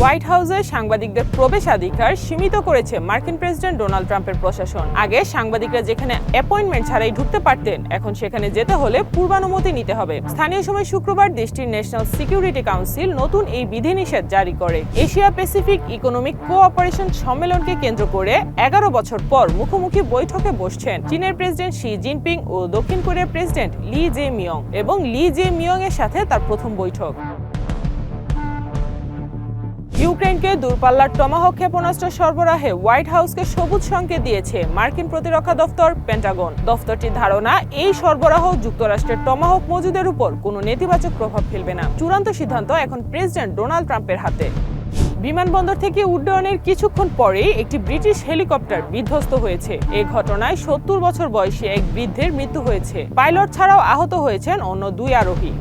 White হাউসে সাংবাদিকদের প্রবেশাধিকার সীমিত করেছে মার্কিন প্রেসিডেন্ট ডোনাল্ড ট্রাম্পের প্রশাসন। আগে সাংবাদিকরা যেখানে অ্যাপয়েন্টমেন্ট ছাড়াই ঢুকতে পারতেন, এখন সেখানে যেতে হলে পূর্বানুমতি নিতে হবে। স্থানীয় সময় শুক্রবার দেশটির ন্যাশনাল সিকিউরিটি কাউন্সিল নতুন এই বিধিনিষেধ জারি করে। এশিয়া প্যাসিফিক ইকোনমিক কোঅপারেশন সম্মেলনকে কেন্দ্র করে 11 বছর পর মুখোমুখি বৈঠকে বসছেন চীনের প্রেসিডেন্ট শি জিনপিং ও দক্ষিণ কোরিয়ার প্রেসিডেন্ট লি জে মিয়ং এবং লি জে মিয়ং এর সাথে তার প্রথম বৈঠক। ইউক্রেনকে দূরপাল্লার টমাহক ক্ষেপণাস্ত্র সরবরাহে হোয়াইট হাউসকে সবুজ সংকেত দিয়েছে মার্কিন প্রতিরক্ষা দফতর পেন্টাগন। দফতরটির ধারণা, এই সরবরাহ যুক্তরাষ্ট্রের টমাহক মজুদের উপর কোনো নেতিবাচক প্রভাব ফেলবে না। চূড়ান্ত সিদ্ধান্ত এখন প্রেসিডেন্ট ডোনাল্ড ট্রাম্পের হাতে। বিমানবন্দর থেকে উড্ডয়নের কিছুক্ষণ পরেই একটি ব্রিটিশ হেলিকপ্টার বিধ্বস্ত হয়েছে। এই ঘটনায় 70 বছর বয়সী এক বৃদ্ধের মৃত্যু হয়েছে। পাইলট ছাড়াও আহত হয়েছেন অন্য 2 আরোহী।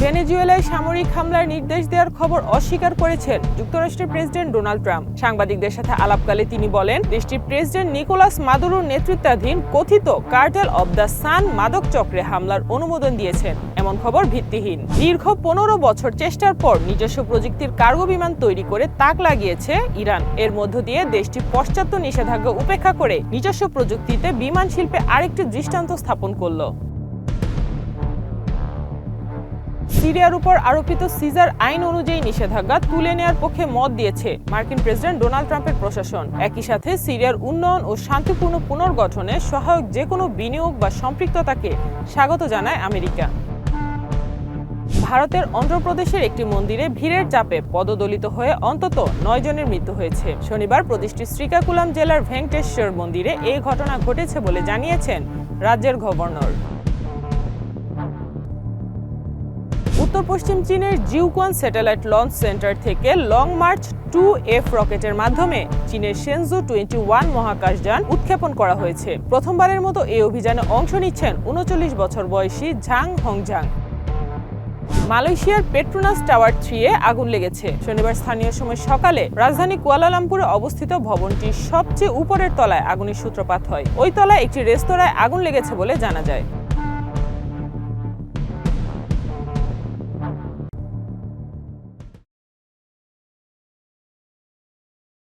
ভেনেজুয়েলায় সামরিক হামলার নির্দেশ দেওয়ার খবর অস্বীকার করেছেন যুক্তরাষ্ট্রের প্রেসিডেন্ট ডোনাল্ড ট্রাম্প। সাংবাদিকদের সাথে আলাপকালে তিনি বলেন, দেশটির প্রেসিডেন্ট নিকোলাস মাদুরোর নেতৃত্বাধীন কথিত কার্টেল অব দ্য সান মাদক চক্রে হামলার অনুমোদন দিয়েছেন এমন খবর ভিত্তিহীন। দীর্ঘ 15 বছর চেষ্টার পর নিজস্ব প্রযুক্তির কার্গো বিমান তৈরি করে তাক লাগিয়েছে ইরান। এর মধ্য দিয়ে দেশটি পাশ্চাত্য নিষেধাজ্ঞা উপেক্ষা করে নিজস্ব প্রযুক্তিতে বিমান শিল্পে আরেকটি দৃষ্টান্ত স্থাপন করল। সিরিয়ার উপর আরোপিত সিজার আইন অনুযায়ী নিষেধাজ্ঞা তুলে নেওয়ার পক্ষে মত দিয়েছে মার্কিন প্রেসিডেন্ট ডোনাল্ড ট্রাম্পের প্রশাসন। একই সাথে সিরিয়ার উন্নয়ন ও শান্তিপূর্ণ পুনর্গঠনে সহায়ক যে কোনো বিনিয়োগ বা সম্পৃক্ততাকে স্বাগত জানায় আমেরিকা। ভারতের অন্ধ্রপ্রদেশের একটি মন্দিরে ভিড়ের চাপে পদদলিত হয়ে অন্তত 9 জনের মৃত্যু হয়েছে। শনিবার প্রদেশটির শ্রীকাকুলাম জেলার ভেঙ্কটেশ্বর মন্দিরে এই ঘটনা ঘটেছে বলে জানিয়েছেন রাজ্যের গভর্নর। উত্তর পশ্চিম চীনের জিউকুয়ান স্যাটেলাইট লঞ্চ সেন্টার থেকে লং মার্চ 2F রকেটের মাধ্যমে চীনের শেনজু 21 মহাকাশযান উৎক্ষেপণ করা হয়েছে। প্রথমবারের মতো এই অভিযানে অংশ নিচ্ছেন 39 বছর বয়সী ঝাং হংঝাং। মালয়েশিয়ার পেট্রোনাস টাওয়ার 3-এ আগুন লেগেছে। শনিবার স্থানীয় সময় সকালে রাজধানী কুয়ালালামপুরে অবস্থিত ভবনটির সবচেয়ে উপরের তলায় আগুনের সূত্রপাত হয়। ওই তলায় একটি রেস্তোরাঁয় আগুন লেগেছে বলে জানা যায়।